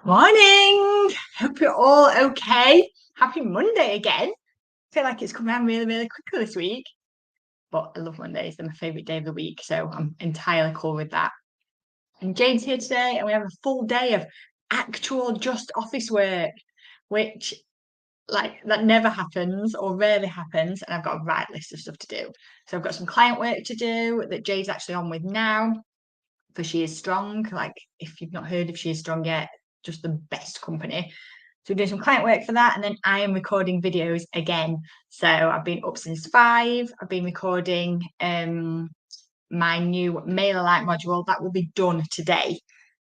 Morning! Hope you're all okay. Happy Monday again. Feel like it's come around really, really quickly this week. But I love Mondays. They're my favourite day of the week. So I'm entirely cool with that. And Jane's here today, and we have a full day of actual just office work, which that never happens or rarely happens. And I've got a right list of stuff to do. So I've got some client work to do that Jay's actually on with now for She Is Strong. Like, if you've not heard of She Is Strong yet, just the best company. So we're doing some client work for that, and then I am recording videos again. So I've been up since 5. I've been recording my new MailerLite module that will be done today,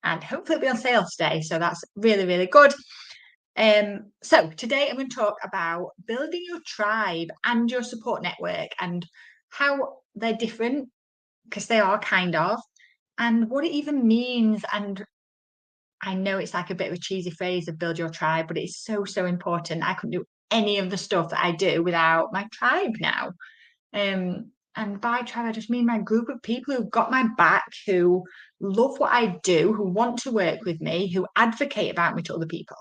and hopefully it'll be on sale today. So that's really, really good. So today I'm going to talk about building your tribe and your support network and how they're different, because they are kind of, and what it even means. And I know it's like a bit of a cheesy phrase of build your tribe, but it's so, so important. I couldn't do any of the stuff that I do without my tribe now. And by tribe, I just mean my group of people who've got my back, who love what I do, who want to work with me, who advocate about me to other people.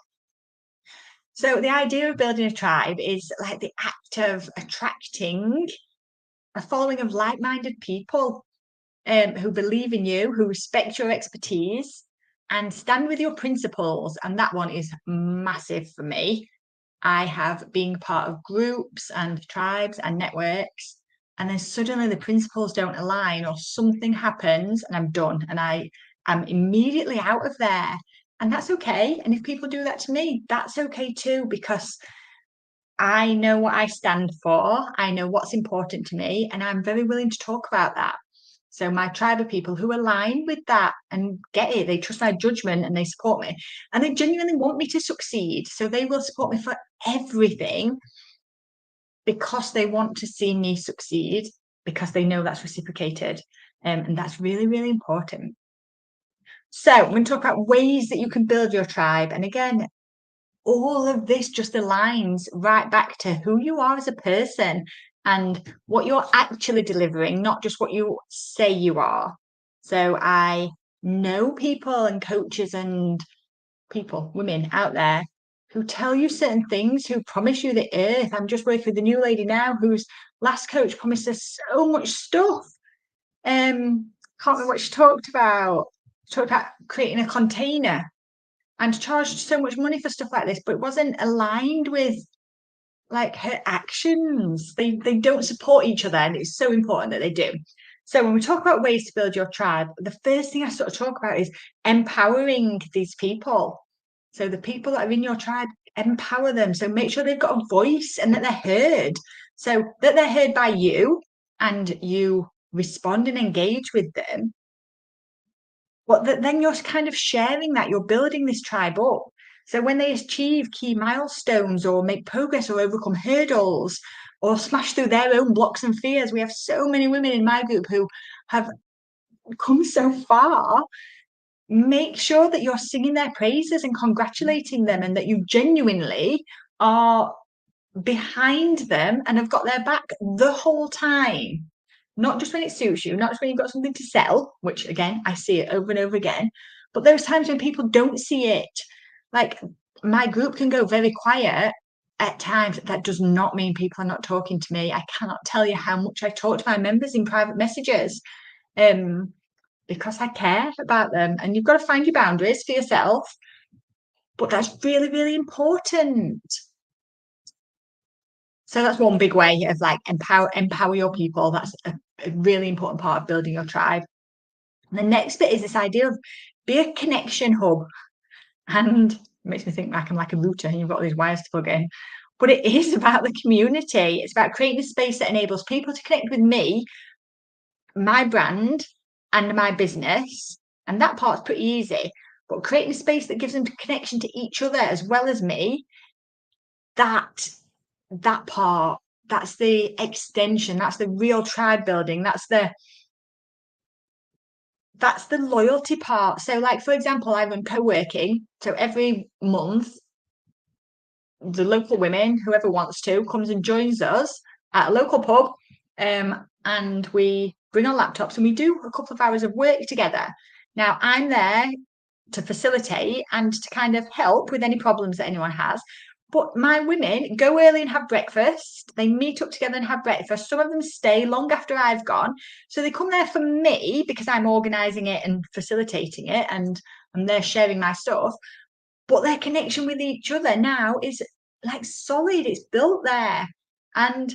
So the idea of building a tribe is like the act of attracting a following of like-minded people who believe in you, who respect your expertise, and stand with your principles. And that one is massive for me. I have been part of groups and tribes and networks, and then suddenly the principles don't align or something happens and I'm done, and I am immediately out of there. And that's okay. And if people do that to me, that's okay too, because I know what I stand for. I know what's important to me, and I'm very willing to talk about that. So my tribe of people who align with that and get it, they trust my judgment and they support me, and they genuinely want me to succeed. So they will support me for everything because they want to see me succeed, because they know that's reciprocated. And that's really, really important. So I'm going to talk about ways that you can build your tribe. And again, all of this just aligns right back to who you are as a person and what you're actually delivering, not just what you say you are. So I know people and coaches and people, women out there, who tell you certain things, who promise you the earth. I'm just working with a new lady now whose last coach promised her so much stuff. Can't remember what she talked about. She talked about creating a container and charged so much money for stuff like this, but it wasn't aligned with like her actions. They don't support each other, and it's so important that they do. So when we talk about ways to build your tribe, the first thing I sort of talk about is empowering these people. So the people that are in your tribe, empower them. So make sure they've got a voice and that they're heard. So that they're heard by you and you respond and engage with them. But then you're kind of sharing that, you're building this tribe up. So when they achieve key milestones or make progress or overcome hurdles or smash through their own blocks and fears, we have so many women in my group who have come so far. Make sure that you're singing their praises and congratulating them, and that you genuinely are behind them and have got their back the whole time. Not just when it suits you, not just when you've got something to sell, which again, I see it over and over again, but there's times when people don't see it. Like, my group can go very quiet at times. That does not mean people are not talking to me. I cannot tell you how much I talk to my members in private messages, because I care about them. And you've got to find your boundaries for yourself, but that's really, really important. So that's one big way of like empower your people. That's a really important part of building your tribe. And the next bit is this idea of be a connection hub. And it makes me think like I'm like a router and you've got all these wires to plug in. But it is about the community. It's about creating a space that enables people to connect with me, my brand, and my business. And that part's pretty easy. But creating a space that gives them connection to each other as well as me, that part, that's the extension, that's the real tribe building, that's the loyalty part. So like, for example, I run co-working. So every month, the local women, whoever wants to, comes and joins us at a local pub, and we bring our laptops and we do a couple of hours of work together. Now I'm there to facilitate and to kind of help with any problems that anyone has. But my women go early and have breakfast. They meet up together and have breakfast. Some of them stay long after I've gone. So they come there for me because I'm organising it and facilitating it, and they're sharing my stuff. But their connection with each other now is like solid. It's built there. And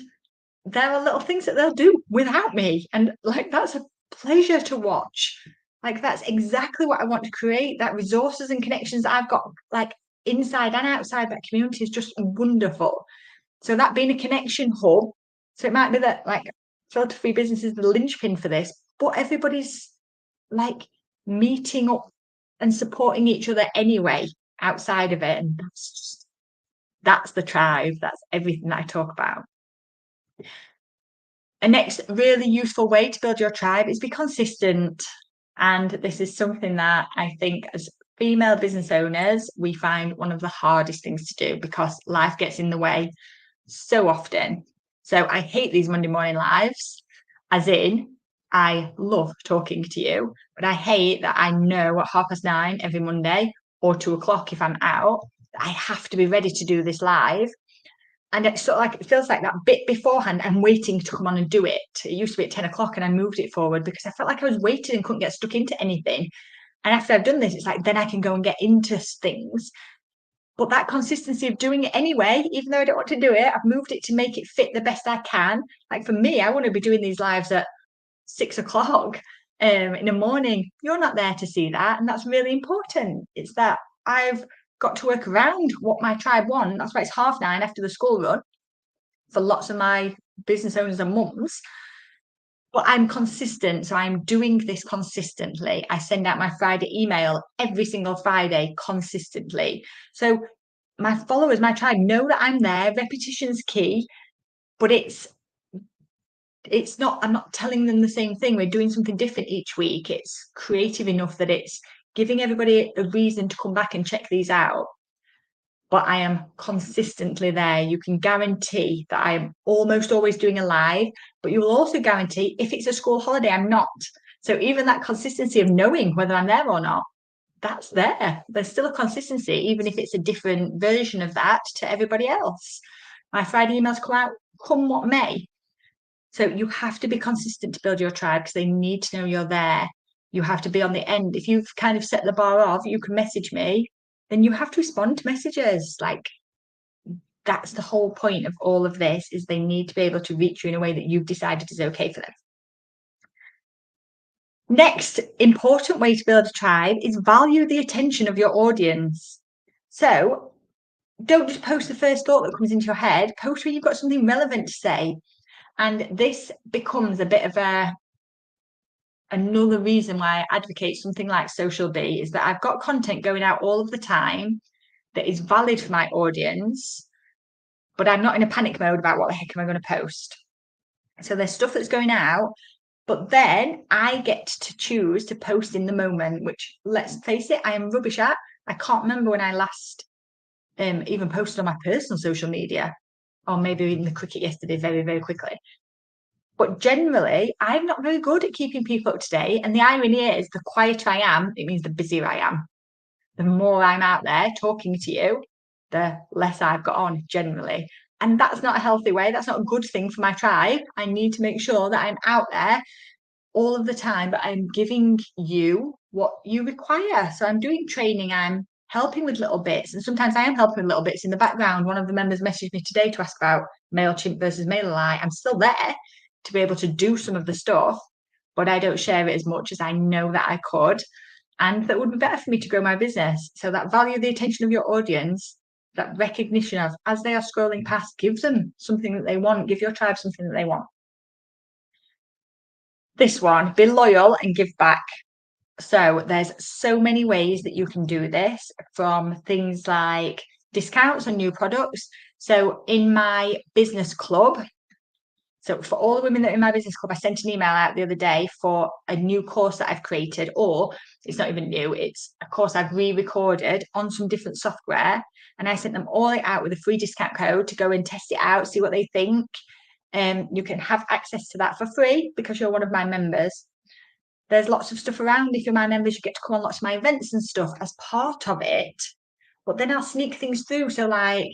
there are little things that they'll do without me. And like, that's a pleasure to watch. Like, that's exactly what I want to create. That resources and connections I've got, like, inside and outside that community is just wonderful. So that being a connection hub, so it might be that like Filter Free Business is the linchpin for this, but everybody's like meeting up and supporting each other anyway outside of it. And that's the tribe. That's everything that I talk about. A next really useful way to build your tribe is be consistent. And this is something that I think as female business owners, we find one of the hardest things to do because life gets in the way so often. So I hate these Monday morning lives, as in I love talking to you, but I hate that I know at 9:30 every Monday or 2:00 if I'm out, I have to be ready to do this live. And it's sort of like, it feels like that bit beforehand, I'm waiting to come on and do it. It used to be at 10:00 and I moved it forward because I felt like I was waiting and couldn't get stuck into anything. And after I've done this, it's like, then I can go and get into things. But that consistency of doing it anyway, even though I don't want to do it, I've moved it to make it fit the best I can. Like for me, I want to be doing these lives at 6:00 in the morning. You're not there to see that. And that's really important. It's that I've got to work around what my tribe want. That's why it's 9:30 after the school run for lots of my business owners and mums. But I'm consistent. So I'm doing this consistently. I send out my Friday email every single Friday consistently. So my followers, my tribe know that I'm there. Repetition's key, but it's not, I'm not telling them the same thing. We're doing something different each week. It's creative enough that it's giving everybody a reason to come back and check these out. But I am consistently there. You can guarantee that I'm almost always doing a live, but you will also guarantee if it's a school holiday, I'm not. So even that consistency of knowing whether I'm there or not, that's there. There's still a consistency, even if it's a different version of that to everybody else. My Friday emails come out, come what may. So you have to be consistent to build your tribe because they need to know you're there. You have to be on the end. If you've kind of set the bar off, you can message me, then you have to respond to messages. Like, that's the whole point of all of this, is they need to be able to reach you in a way that you've decided is okay for them. Next important way to build a tribe is value the attention of your audience. So don't just post the first thought that comes into your head, post when you've got something relevant to say. And this becomes a bit of another reason why I advocate something like Social Bee, is that I've got content going out all of the time that is valid for my audience, but I'm not in a panic mode about what the heck am I going to post. So there's stuff that's going out, but then I get to choose to post in the moment, which, let's face it, I am rubbish at. I can't remember when I last even posted on my personal social media, or maybe in the cricket yesterday very, very quickly. But generally, I'm not very good at keeping people up to date. And the irony is, the quieter I am, it means the busier I am. The more I'm out there talking to you, the less I've got on generally. And that's not a healthy way. That's not a good thing for my tribe. I need to make sure that I'm out there all of the time, but I'm giving you what you require. So I'm doing training, I'm helping with little bits. And sometimes I am helping with little bits in the background. One of the members messaged me today to ask about MailChimp versus MailerLite. I'm still there to be able to do some of the stuff, but I don't share it as much as I know that I could. And that would be better for me to grow my business. So that value the attention of your audience, that recognition of, as they are scrolling past, give them something that they want, give your tribe something that they want. This one, be loyal and give back. So there's so many ways that you can do this, from things like discounts on new products. So in my business club, so for all the women that are in my business club, I sent an email out the other day for a new course that I've created, or it's not even new, it's a course I've re-recorded on some different software. And I sent them all out with a free discount code to go and test it out, see what they think. You can have access to that for free because you're one of my members. There's lots of stuff around. If you're my members, you get to come on lots of my events and stuff as part of it. But then I'll sneak things through. So like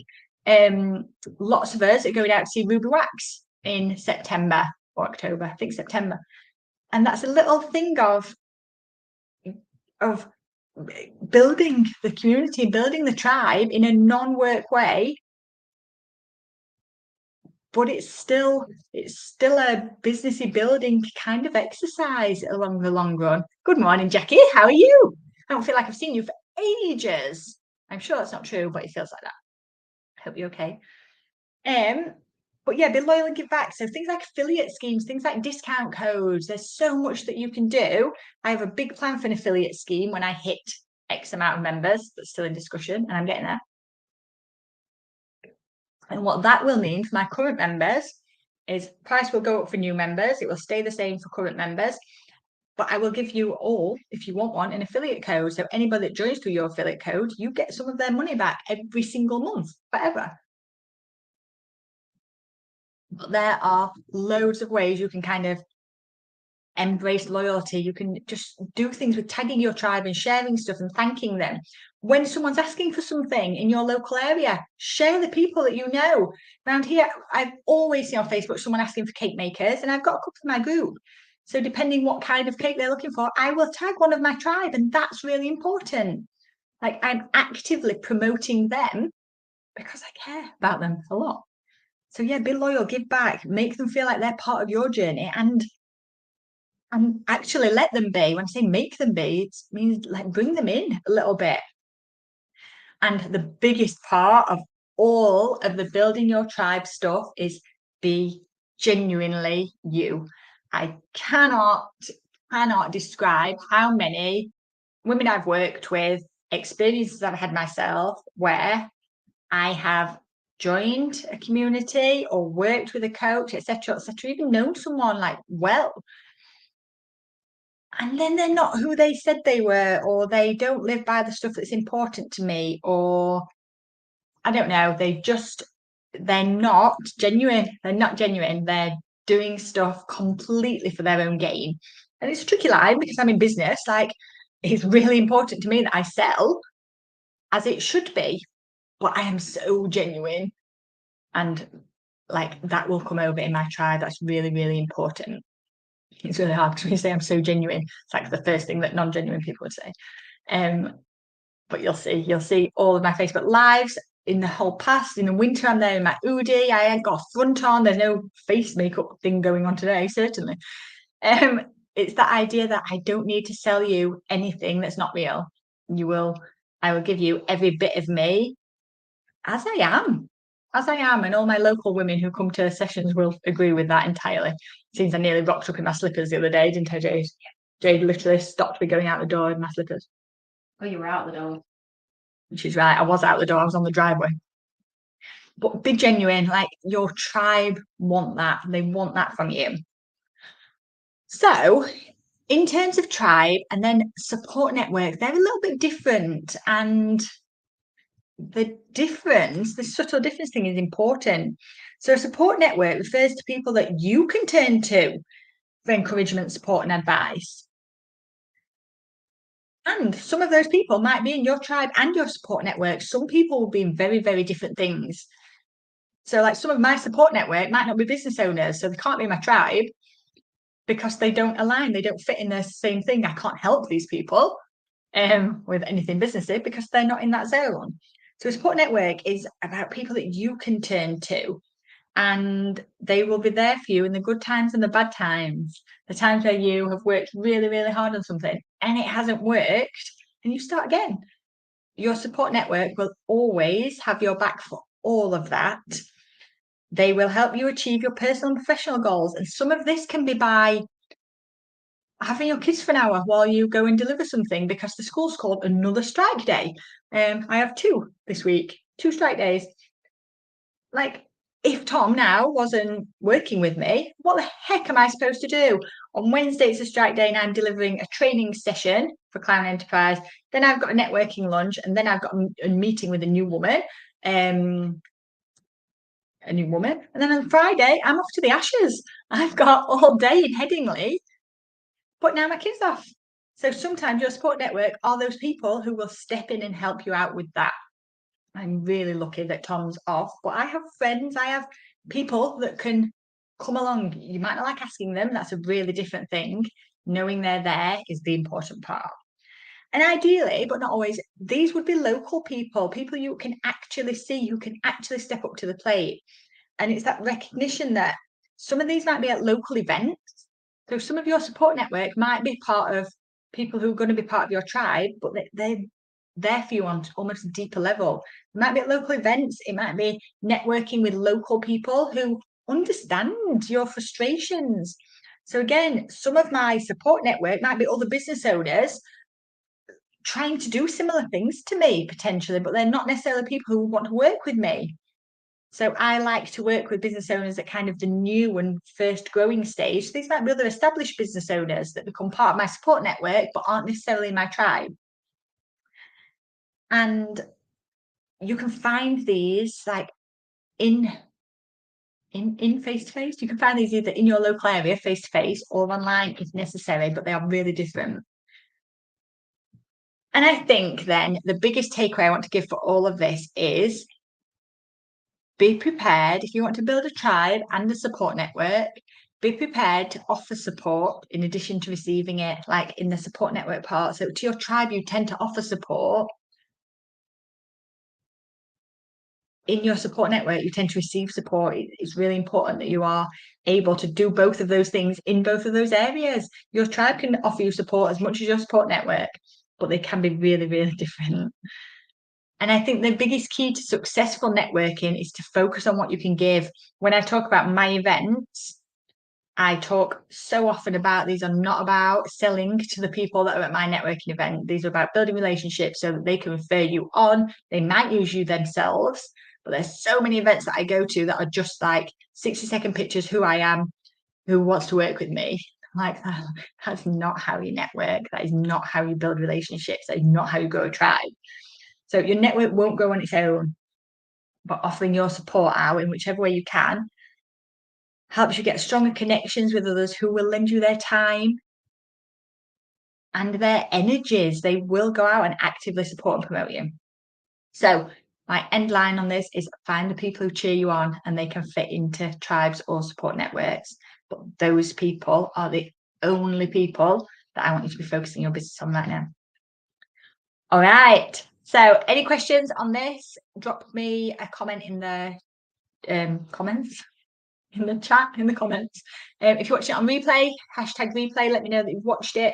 lots of us are going out to see Ruby Wax in September or October, I think September. And that's a little thing of building the community, building the tribe in a non-work way. But it's still a businessy building kind of exercise along the long run. Good morning, Jackie. How are you? I don't feel like I've seen you for ages. I'm sure that's not true, but it feels like that. Hope you're okay. But yeah, be loyal and give back. So things like affiliate schemes, things like discount codes, there's so much that you can do. I have a big plan for an affiliate scheme when I hit X amount of members. That's still in discussion, and I'm getting there. And what that will mean for my current members is price will go up for new members. It will stay the same for current members. But I will give you all, if you want one, an affiliate code. So anybody that joins through your affiliate code, you get some of their money back every single month, forever. But there are loads of ways you can kind of embrace loyalty. You can just do things with tagging your tribe and sharing stuff and thanking them. When someone's asking for something in your local area, share the people that you know. Around here, I've always seen on Facebook someone asking for cake makers, and I've got a couple in my group. So depending what kind of cake they're looking for, I will tag one of my tribe, and that's really important. Like I'm actively promoting them because I care about them a lot. So yeah, be loyal, give back, make them feel like they're part of your journey, and actually let them be. When I say make them be, it means like bring them in a little bit. And the biggest part of all of the building your tribe stuff is be genuinely you. I cannot describe how many women I've worked with, experiences I've had myself, where I have joined a community or worked with a coach, etc., even known someone like well, and then they're not who they said they were, or they don't live by the stuff that's important to me, or I don't know, they're not genuine. They're doing stuff completely for their own gain. And it's a tricky line because I'm in business. Like, it's really important to me that I sell as it should be, but I am so genuine, and like that will come over in my tribe. That's really, really important. It's really hard because when you say I'm so genuine, it's like the first thing that non-genuine people would say. But you'll see all of my Facebook lives in the whole past. In the winter, I'm there in my hoodie. I ain't got a front on. There's no face makeup thing going on today, certainly. It's the idea that I don't need to sell you anything that's not real. I will give you every bit of me as I am. And all my local women who come to sessions will agree with that entirely. Since I nearly rocked up in my slippers the other day, didn't I, Jade? Jade literally stopped me going out the door in my slippers. Oh, you were out the door. She's right. I was out the door. I was on the driveway. But be genuine. Like your tribe want that. They want that from you. So, in terms of tribe and then support network, they're a little bit different. And the subtle difference thing is important. So a support network refers to people that you can turn to for encouragement, support, and advice. And some of those people might be in your tribe and your support network. Some people will be in very, very different things. So like some of my support network might not be business owners, so they can't be in my tribe because they don't align. They don't fit in the same thing. I can't help these people with anything businessy because they're not in that zone. So a support network is about people that you can turn to, and they will be there for you in the good times and the bad times. The times where you have worked really, really hard on something and it hasn't worked, and you start again. Your support network will always have your back for all of that. They will help you achieve your personal and professional goals. And some of this can be by having your kids for an hour while you go and deliver something because the school's called another strike day. I have 2 this week, 2 strike days. Like, if Tom now wasn't working with me, what the heck am I supposed to do? On Wednesday, it's a strike day and I'm delivering a training session for Clown Enterprise. Then I've got a networking lunch, and then I've got a meeting with a new woman. And then on Friday, I'm off to the Ashes. I've got all day in Headingley. But now my kid's off. So sometimes your support network are those people who will step in and help you out with that. I'm really lucky that Tom's off, but I have friends, I have people that can come along. You might not like asking them, that's a really different thing. Knowing they're there is the important part. And ideally, but not always, these would be local people, people you can actually see, who can actually step up to the plate. And it's that recognition that some of these might be at local events. So some of your support network might be part of people who are going to be part of your tribe, but they're there for you on almost a deeper level. It might be at local events. It might be networking with local people who understand your frustrations. So again, some of my support network might be other business owners trying to do similar things to me potentially, but they're not necessarily people who want to work with me. So I like to work with business owners at kind of the new and first growing stage. These might be other established business owners that become part of my support network, but aren't necessarily my tribe. And you can find these like in face to face. You can find these either in your local area, face to face, or online if necessary, but they are really different. And I think then the biggest takeaway I want to give for all of this is be prepared if you want to build a tribe and a support network. Be prepared to offer support in addition to receiving it, like in the support network part. So to your tribe, you tend to offer support. In your support network, you tend to receive support. It's really important that you are able to do both of those things in both of those areas. Your tribe can offer you support as much as your support network, but they can be really, really different. And I think the biggest key to successful networking is to focus on what you can give. When I talk about my events, I talk so often about these are not about selling to the people that are at my networking event. These are about building relationships so that they can refer you on. They might use you themselves, but there's so many events that I go to that are just like 60-second pictures, who I am, who wants to work with me. Like, that's not how you network. That is not how you build relationships. That is not how you grow a tribe. So your network won't grow on its own, but offering your support out in whichever way you can helps you get stronger connections with others who will lend you their time and their energies. They will go out and actively support and promote you. So my end line on this is find the people who cheer you on, and they can fit into tribes or support networks. But those people are the only people that I want you to be focusing your business on right now. All right. So any questions on this? Drop me a comment in the comments. In the chat, in the comments. If you're watching it on replay, #replay, let me know that you've watched it.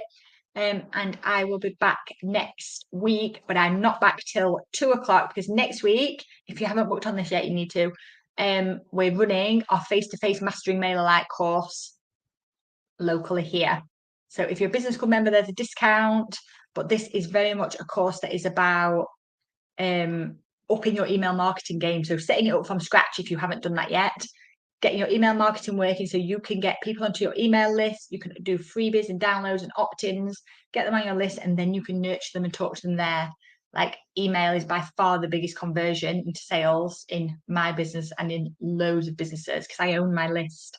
And I will be back next week, but I'm not back till 2:00 because next week, if you haven't booked on this yet, you need to. We're running our face-to-face mastering MailerLite course locally here. So if you're a business club member, there's a discount, but this is very much a course that is about upping your email marketing game. So setting it up from scratch if you haven't done that yet. Getting your email marketing working so you can get people onto your email list. You can do freebies and downloads and opt-ins, get them on your list, and then you can nurture them and talk to them there. Like, email is by far the biggest conversion into sales in my business and in loads of businesses because I own my list.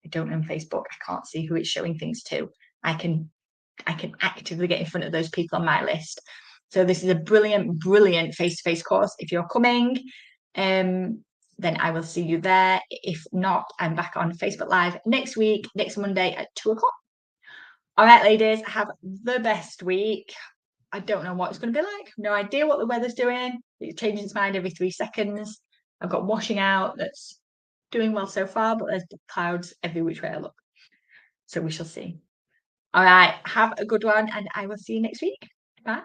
I don't own Facebook. I can't see who it's showing things to. I can actively get in front of those people on my list. So this is a brilliant face-to-face course. If you're coming, then I will see you there. If not, I'm back on Facebook Live next week, next Monday at 2:00. All right, ladies, have the best week. I don't know what it's going to be like. No idea what the weather's doing. It changes its mind every 3 seconds. I've got washing out that's doing well so far, but there's clouds every which way I look. So we shall see. All right, have a good one, and I will see you next week. Bye.